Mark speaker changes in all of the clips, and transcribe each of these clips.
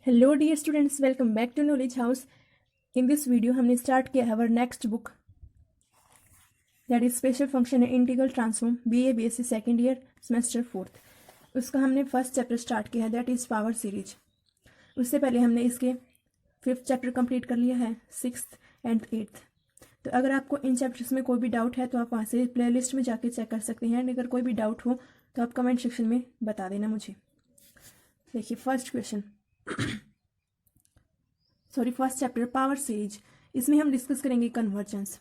Speaker 1: Hello dear students, welcome back to Knowledge House. In this video हमने start किया है our next book that is special function and integral transform BA BSc second year semester 4th। उसका हमने first chapter start किया है that is power series. उससे पहले हमने इसके 5th चैप्टर कंप्लीट कर लिया है, 6th एंड 8th। तो अगर आपको इन चैप्टर्स में कोई भी डाउट है तो आप वहाँ से प्लेलिस्ट में जाके चेक कर सकते हैं। अगर कोई भी डाउट हो तो आप कमेंट सेक्शन में बता देना मुझे। देखिए first question first chapter power series. इसमें हम डिस्कस करेंगे कन्वर्जेंस।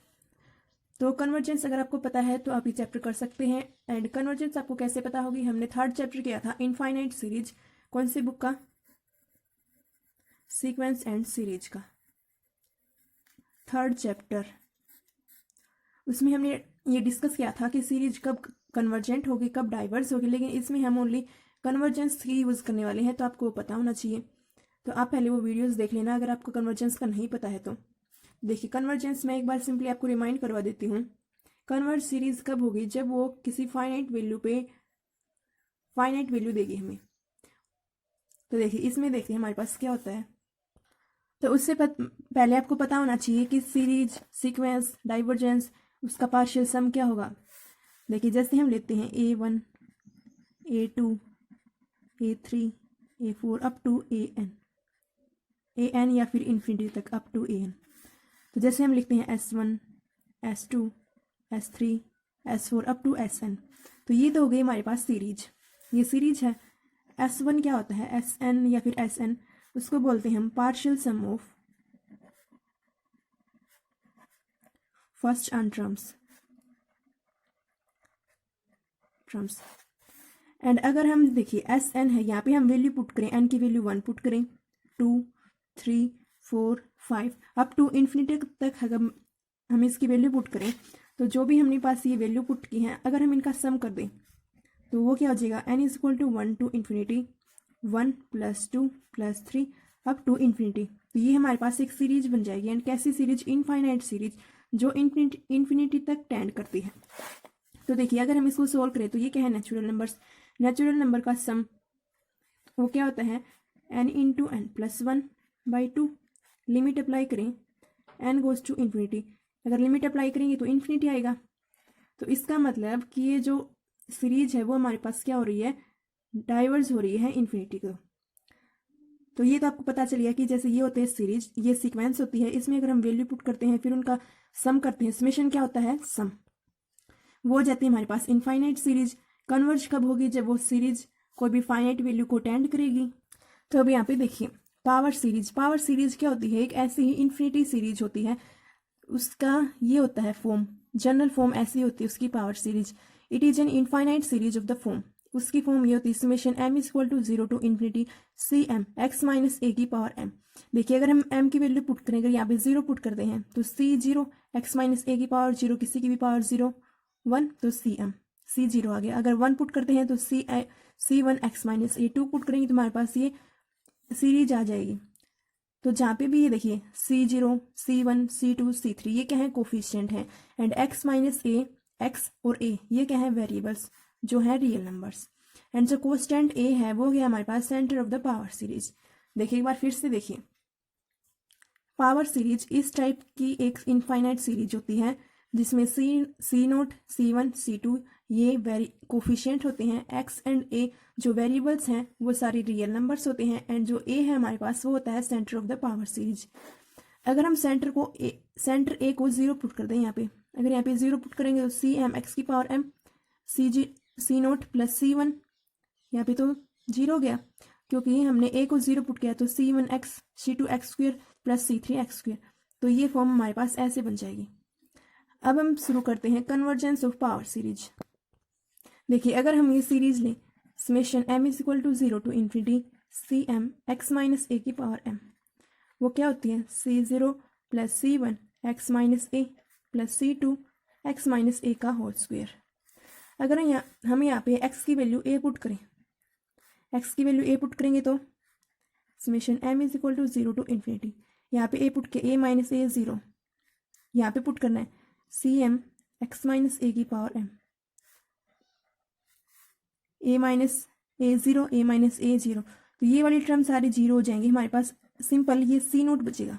Speaker 1: तो कन्वर्जेंस अगर आपको पता है तो आप ये चैप्टर कर सकते हैं। एंड कन्वर्जेंस आपको कैसे पता होगी, हमने थर्ड चैप्टर किया था इनफाइनाइट सीरीज। कौन सी बुक का? सीक्वेंस एंड सीरीज का थर्ड चैप्टर। उसमें हमने ये डिस्कस किया था कि सीरीज कब कन्वर्जेंट होगी, कब डाइवर्स होगी, लेकिन इसमें हम ओनली कन्वर्जेंस ही यूज़ करने वाले हैं, तो आपको पता होना चाहिए। तो आप पहले वो वीडियोस देख लेना अगर आपको कन्वर्जेंस का नहीं पता है तो। देखिए कन्वर्जेंस मैं एक बार सिंपली आपको रिमाइंड करवा देती हूँ। कन्वर्ज सीरीज कब होगी? जब वो किसी फाइनाइट वैल्यू पे फाइनाइट वैल्यू देगी हमें। तो देखिए इसमें देखते हैं हमारे पास क्या होता है। तो उससे पहले आपको पता होना चाहिए कि सीरीज, सीक्वेंस, डाइवर्जेंस, उसका पार्शियल सम क्या होगा। देखिए जैसे हम लेते हैं A1, A2, A3, A4 up to AN या फिर इन्फिनिटी तक अप टू AN। तो जैसे हम लिखते हैं S1, S2, S3, S4 up to SN। तो ये तो हो गई हमारे पास सीरीज, ये सीरीज है। S1 क्या होता है? SN या फिर SN, उसको बोलते हैं हम partial sum of first and terms. And अगर हम देखिए SN है, यहाँ पे हम वैल्यू पुट करें, N की वैल्यू 1 पुट करें, 2, 3, 4, 5 अप टू इन्फिनिटी तक अगर हम इसकी वैल्यू पुट करें, तो जो भी हमने पास ये वैल्यू पुट की है अगर हम इनका सम कर दें तो वो क्या हो जाएगा? N is equal to 1 to infinity 1 + 2 + 3 up to infinity. तो ये हमारे पास एक सीरीज बन जाएगी। एंड कैसी सीरीज? इनफाइनाइट सीरीज, जो इन्फिनिटी तक टेंड करती है। तो देखिए अगर हम इसको सोल्व करें तो ये क्या है? Natural numbers. नेचुरल नंबर का सम वो क्या होता है? N into N + 1/2। Limit apply करें, N गोज टू इन्फिनिटी। अगर लिमिट अप्लाई करेंगे तो इन्फिनिटी आएगा। तो इसका मतलब कि ये जो सीरीज है वो हमारे पास क्या हो रही है? डाइवर्स हो रही है इन्फिनिटी को। तो ये तो आपको पता चल गया कि जैसे ये होते हैं सीरीज, ये सीक्वेंस होती है, इसमें अगर हम वैल्यू पुट करते हैं फिर उनका सम करते हैं, समेशन क्या होता है? सम। वो हो जाती है हमारे पास इनफाइनाइट सीरीज। कन्वर्ज कब होगी? जब वो सीरीज कोई भी फाइनाइट वैल्यू को टेंड करेगी। तो अब यहाँ पे देखिए पावर सीरीज। पावर सीरीज क्या होती है? एक ऐसी ही इन्फिनिटी सीरीज होती है, उसका ये होता है फॉर्म, जनरल फॉर्म ऐसी होती है उसकी power series. It is an infinite series of the form. उसकी फॉर्म ये होती है summation m is equal to 0 to infinity CM x minus a की पावर m। देखिए अगर हम m की वैल्यू पुट करें, अगर यहाँ पे 0 पुट करते हैं तो C0 x माइनस a की पावर 0, किसी की भी पावर 0, 1 तो CM C0 आ गया। अगर 1 पुट करते हैं तो C1 x minus a, 2 put करेंगे तो हमारे पास ये सीरीज आ जाएगी। तो जहाँ पे भी ये देखिए C0, C1, C2, C3 ये क्या है? कोफिशिएंट है। And x minus a, x और a ये क्या है? वेरिएबल्स जो है रियल नंबर्स। एंड जो कांस्टेंट a है वो गया हमारे पास centre of the power series. देखिए एक बार फिर से देखिए, पावर सीरीज इस टाइप की एक इनफाइनाइट सीरीज होती है जिसमें C0, C1, C2 ये कोफिशिएंट होते हैं। x एंड a जो वेरिएबल्स हैं वो सारी रियल नंबर्स होते हैं। एंड जो a है हमारे पास वो होता है centre of the power series. अगर हम सेंटर a को 0 पुट कर दें, यहाँ पे अगर यहाँ पे 0 पुट करेंगे तो CM x की पावर m, C0 + C1 यहाँ पे तो 0 हो गया क्योंकि हमने a को 0 पुट किया, तो C1x C2x² + C3x²। तो ये फॉर्म हमारे पास ऐसे बन जाएगी। अब हम शुरू करते हैं कन्वर्जेंस ऑफ पावर सीरीज। देखिए अगर हम ये सीरीज लें, summation m is equal to 0 to infinity CM x minus a की पावर m, वो क्या होती है? C0 + C1 x minus a + C2 x minus a का होल स्क्वायर। अगर हम यहाँ पे x की वैल्यू a पुट करें, x की वैल्यू a पुट करेंगे तो summation m is equal to 0 to infinity, यहाँ पे a पुट के a माइनस a 0, यहाँ पे पुट करना है CM x माइनस a की power m, a minus a 0, a minus a 0। तो ये वाली टर्म सारी जीरो हो जाएंगी, हमारे पास सिंपल ये सी नोट बचेगा।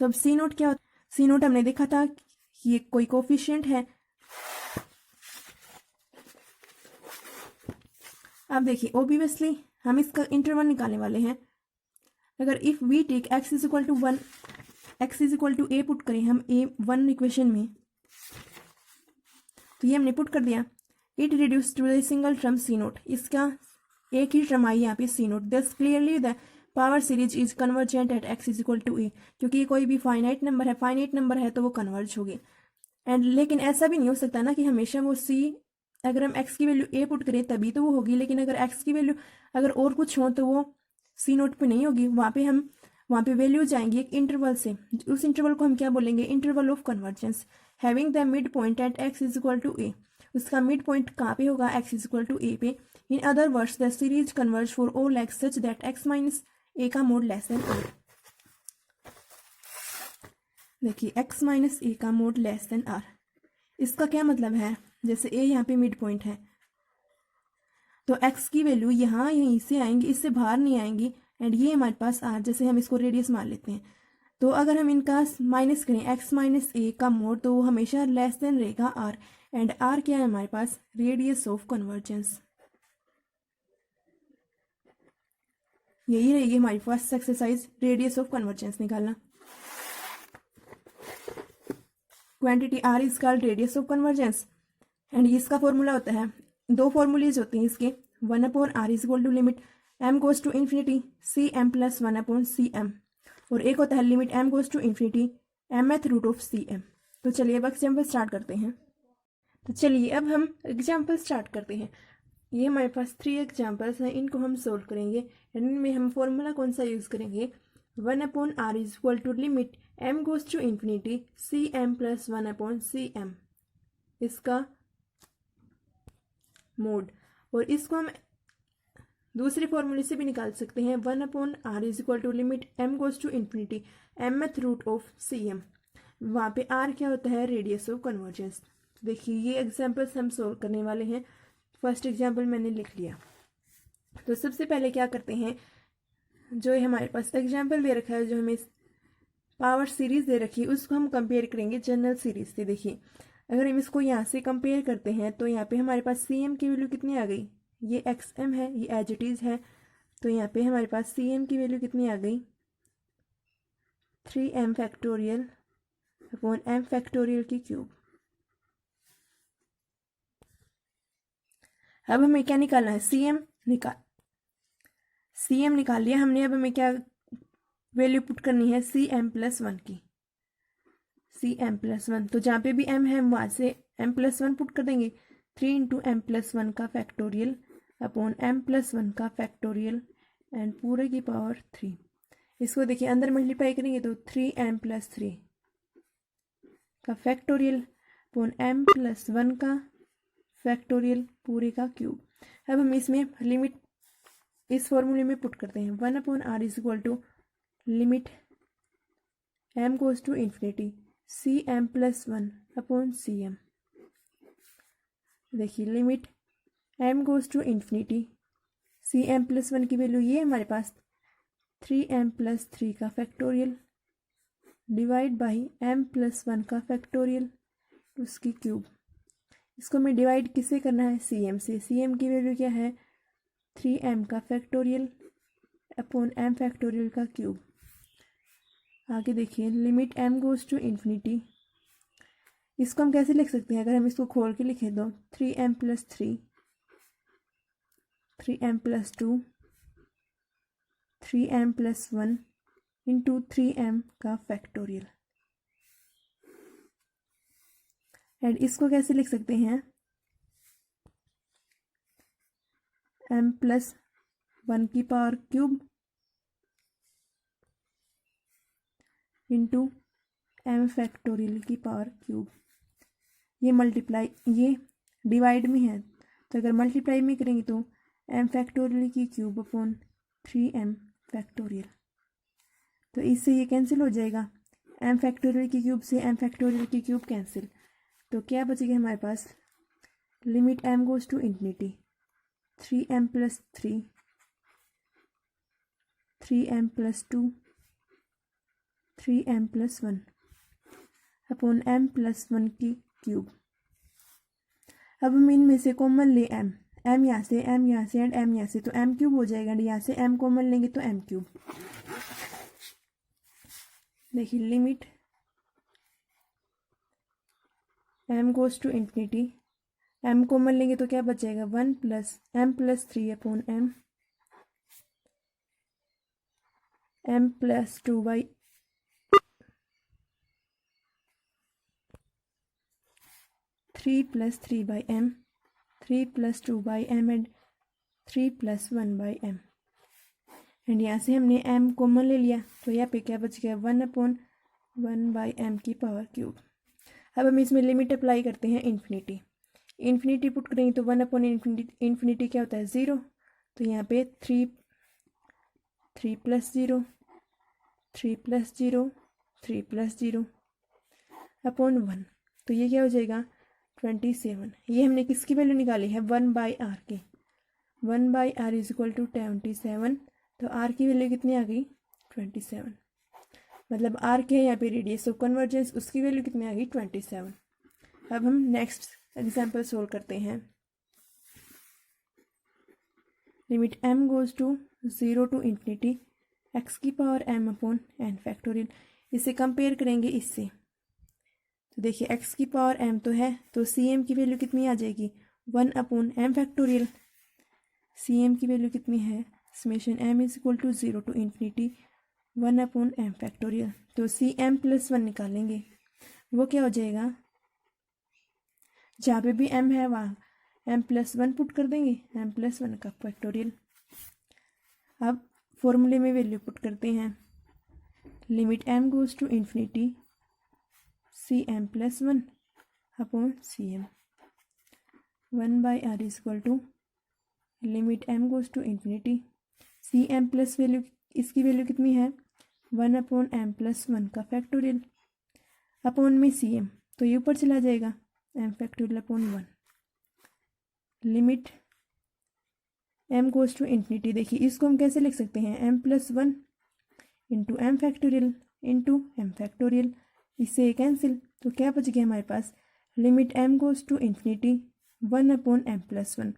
Speaker 1: तो अब सी नोट क्या होता है? सी नोट हमने देखा था कि ये कोई कोफिशिएंट है। अब देखिए ऑब्वियसली हम इसका इंटरवल निकालने वाले हैं। अगर if we take x is equal to 1, x is equal to a put करें हम ए 1 इक्वेशन में, तो ये हमने पुट कर दिया। It reduce to the single term C nought, इसका एक ही टर्म आई यहाँ पे C nought. Thus clearly the power series is convergent at x is equal to a, क्योंकि ये कोई भी फाइनाइट नंबर है तो वो कन्वर्ज होगी। एंड लेकिन ऐसा भी नहीं हो सकता ना कि हमेशा वो सी, अगर हम x की वैल्यू a पुट करें तभी तो वो होगी, लेकिन अगर x की वैल्यू अगर और कुछ हो तो वो सी नोट पे नहीं होगी। वहाँ पे वैल्यू जाएंगी एक इंटरवल से, उस इंटरवल को हम क्या बोलेंगे? Interval of convergence. Having the mid point at x is equal to a, उसका मिड पॉइंट कहाँ पे होगा? x is equal to a पे। In other words the series converge for all x such that x minus a का mod less than r। देखिए x minus a का mod less than r, इसका क्या मतलब है? जैसे a यहाँ पे मिड पॉइंट है तो x की वैल्यू यहाँ यहीं से आएंगी, इससे बाहर नहीं आएंगी। एंड ये हमारे पास r, जैसे हम इसको रेडियस मान लेते हैं, तो अगर हम इनका माइनस करें x माइनस ए का मोड तो वो हमेशा लेस देन रहेगा r। एंड r क्या है हमारे पास? Radius of convergence. यही रहेगी हमारी first exercise, radius of convergence निकालना। Quantity r is called radius of convergence. And इसका फॉर्मूला होता है, दो फॉर्मूलेज होते हैं इसके। 1/r is equal to limit m goes to infinity C M plus 1/cm, और एक होता है limit m goes to infinity mth root of cm। तो चलिए अब एग्जाम्पल स्टार्ट करते हैं। तो चलिए अब हम एग्जाम्पल स्टार्ट करते हैं। ये हमारे पास 3 एग्जाम्पल्स हैं, इनको हम सोल्व करेंगे। इनमें हम फॉर्मूला कौन सा यूज़ करेंगे? 1/r is equal to limit m goes to infinity C M plus 1/cm, इसका मोड। और इसको हम दूसरे फॉर्मूले से भी निकाल सकते हैं। 1/r is equal to limit m goes to infinity mth root of cm, वहाँ पे r क्या होता है? Radius of convergence. देखिए ये एग्जाम्पल्स हम सोल्व करने वाले हैं। फर्स्ट एग्जाम्पल मैंने लिख लिया। तो सबसे पहले क्या करते हैं, जो हमारे पास एग्जाम्पल दे रखा है, जो हमें पावर सीरीज दे रखी है, उसको हम कंपेयर करेंगे जनरल सीरीज से। देखिए अगर हम इसको यहाँ से कंपेयर करते हैं तो यहाँ पे हमारे पास सी एम की वैल्यू कितनी आ गई? ये एक्स एम है, ये एज इट इज़ है। तो यहाँ पे हमारे पास सी एम की वैल्यू कितनी आ गई? 3m factorial upon m factorial की क्यूब। अब हमें क्या निकालना है? सी एम निकाल लिया हमने। अब हमें क्या वैल्यू पुट करनी है? सी एम प्लस 1 की। सी एम प्लस 1, तो जहाँ पे भी m है हम वहाँ से m प्लस 1 पुट कर देंगे। 3 इंटू एम प्लस 1 का फैक्टोरियल अपॉन m प्लस 1 का फैक्टोरियल एंड पूरे की पावर 3। इसको देखिए अंदर मल्टीप्लाई करेंगे तो 3m प्लस 3 का फैक्टोरियल अपॉन m प्लस 1 का फैक्टोरियल पूरे का क्यूब। अब हम इसमें लिमिट इस फॉर्मूले में पुट करते हैं। 1/r is equal to limit m goes to infinity C M plus 1/cm। देखिए limit m goes to infinity C M plus 1 की वैल्यू ये हमारे पास 3m प्लस 3 का factorial divide by m plus 1 का फैक्टोरियल उसकी cube. इसको हमें divide किससे करना है? cm से। cm की वैल्यू क्या है? 3m का फैक्टोरियल अपॉन m फैक्टोरियल का क्यूब। आगे देखिए limit m goes to infinity, इसको हम कैसे लिख सकते हैं? अगर हम इसको खोल के लिखें तो 3m plus 3, 3m plus 2, 3m plus 1 into 3m का फैक्टोरियल। एंड इसको कैसे लिख सकते हैं? m प्लस 1 की power cube into m factorial की पावर क्यूब। ये मल्टीप्लाई, ये डिवाइड में है तो अगर मल्टीप्लाई में करेंगे तो m फैक्टोरियल की क्यूब अपॉन 3m फैक्टोरियल। तो इससे ये कैंसिल हो जाएगा, m फैक्टोरियल की क्यूब से m फैक्टोरियल की क्यूब कैंसिल। तो क्या बचेगा हमारे पास? Limit m goes to infinity 3m plus 3 3m+2 3m+1 upon m+1 की क्यूब। अब हम इनमें से कॉमन ले m यहाँ से, m यहाँ से एंड m यहाँ से, तो m क्यूब हो जाएगा एंड यहाँ से m कॉमन लेंगे तो m क्यूब। देखिए limit m goes to infinity, m common लेंगे तो क्या बच जाएगा 1 + m+3 upon m+2 by 3 + 3 by m, 3 + 2 by m and 3 + 1 by m। And यहाँ से हमने m कॉमन ले लिया तो यहाँ पे क्या बच गया 1/1 बाई m की पावर क्यूब। अब हम इसमें लिमिट अप्लाई करते हैं इन्फिनिटी। इन्फिनिटी पुट करेंगे तो 1/इन्फिनिटी क्या होता है 0, तो यहाँ पे 3 + 0 3 + 0 3 + 0 अपॉन 1, तो ये क्या हो जाएगा 27। ये हमने किसकी वैल्यू निकाली है 1/r की। 1/r इज इक्वल टू 27, तो r की वैल्यू कितनी आ गई 27। मतलब r के यहाँ पे रेडियस ऑफ कन्वर्जेंस, उसकी वैल्यू कितनी आ गई 27। अब हम नेक्स्ट एग्जाम्पल सोल्व करते हैं। Limit m goes to 0 to infinity x की power m upon n factorial. इसे कंपेयर करेंगे इससे, तो देखिए x की पावर m तो है, तो cm की वैल्यू कितनी आ जाएगी 1/m फैक्टोरियल। cm की वैल्यू कितनी है summation m is equal to 0 to infinity 1/m factorial. तो cm+1 निकालेंगे, वो क्या हो जाएगा, जहाँ पे भी m है वहाँ m+1 पुट कर देंगे, m+1 का फैक्टोरियल। अब फॉर्मूले में वैल्यू पुट करते हैं। Limit m goes to infinity cm+1 upon cm 1/r is equal to limit m goes to infinity cm plus value, इसकी वैल्यू कितनी है 1/m+1 का फैक्टोरियल अपॉन में cm, तो ये ऊपर चला जाएगा m factorial upon 1। Limit m goes to infinity, देखिए इसको हम कैसे लिख सकते हैं m+1 into m factorial into m factorial, इससे ये कैंसिल, तो क्या बच गया हमारे पास limit m goes to infinity 1/m+1।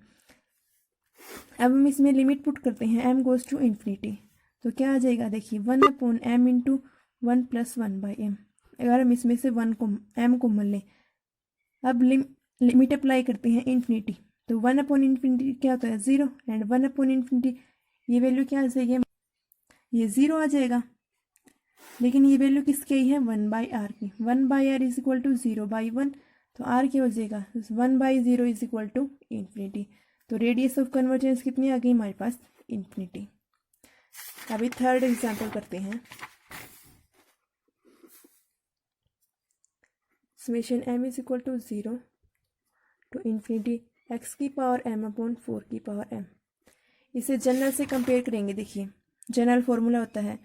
Speaker 1: अब हम इसमें लिमिट पुट करते हैं m गोज टू इन्फिनिटी, तो क्या आ जाएगा देखिए 1/m इंटू 1 + 1/m। अगर हम इसमें से 1 को m को मान लें, अब लिमिट अप्लाई करते हैं इन्फिनिटी, तो 1/इन्फिनिटी क्या होता है 0 एंड 1/इन्फिनिटी ये वैल्यू क्या आ जाएगी, ये 0 आ जाएगा। लेकिन ये वैल्यू किसकी आई है 1/r की। 1/r इज इक्वल टू 0/1, तो r क्या हो जाएगा 1/0 इज इक्वल टू इन्फिनिटी। तो रेडियस ऑफ कन्वर्जेंस कितनी आ गई हमारे पास इन्फिनिटी। अभी थर्ड एग्जाम्पल करते हैं। Summation m is equal to 0 to infinity x की पावर m अपॉन 4 की पावर m। इसे जनरल से कंपेयर करेंगे। देखिए जनरल फॉर्मूला होता है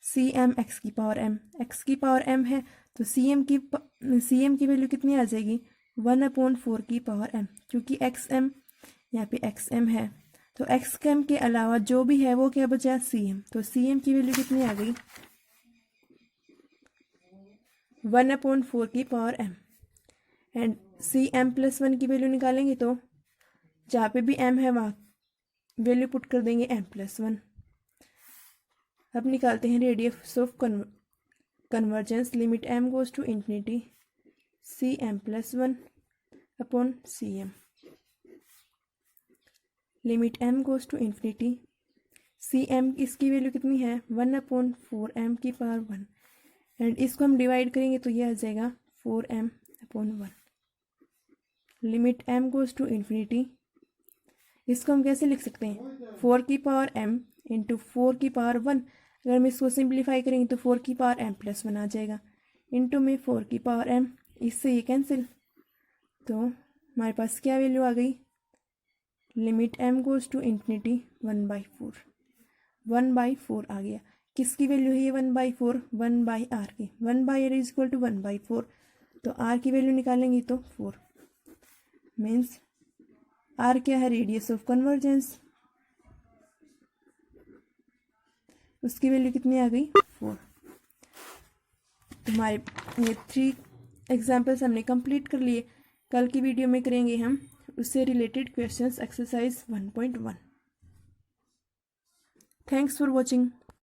Speaker 1: cm x की पावर m, x की पावर m है तो cm की वैल्यू कितनी आ जाएगी 1/4 की पावर m, क्योंकि xm यहाँ पे xm है, तो xm के अलावा जो भी है वो क्या बचा cm, तो cm की वैल्यू कितनी आ गई 1/4 की पावर m। एंड cm+1 की वैल्यू निकालेंगे तो जहाँ पे भी m है वहाँ वैल्यू पुट कर देंगे m+1। अब निकालते हैं radius of convergence. Limit m goes to infinity cm+1 upon cm। Limit m goes to infinity cm, इसकी वैल्यू कितनी है 1/4m की पावर 1 एंड इसको हम डिवाइड करेंगे तो ये आ जाएगा 4m upon 1। Limit m goes to infinity, इसको हम कैसे लिख सकते हैं 4 की पावर m इंटू 4 की पावर 1। अगर हम इसको सिंप्लीफाई करेंगे तो 4 की पावर m+1 आ जाएगा इंटू में 4 की पावर m, इससे ये कैंसिल, तो हमारे पास क्या वैल्यू आ गई limit m goes to infinity 1/4 आ गया। किसकी वैल्यू है ये 1/4 1/r की। 1/r इज इक्वल टू 1/4, तो r की वैल्यू निकालेंगे तो 4 मीन्स r क्या है रेडियस ऑफ कन्वर्जेंस। उसकी वैल्यू कितनी आ गई 4। हमारे ये 3 एग्जाम्पल्स हमने कंप्लीट कर लिए। कल की वीडियो में करेंगे हम उससे related questions exercise 1.1। Thanks for watching.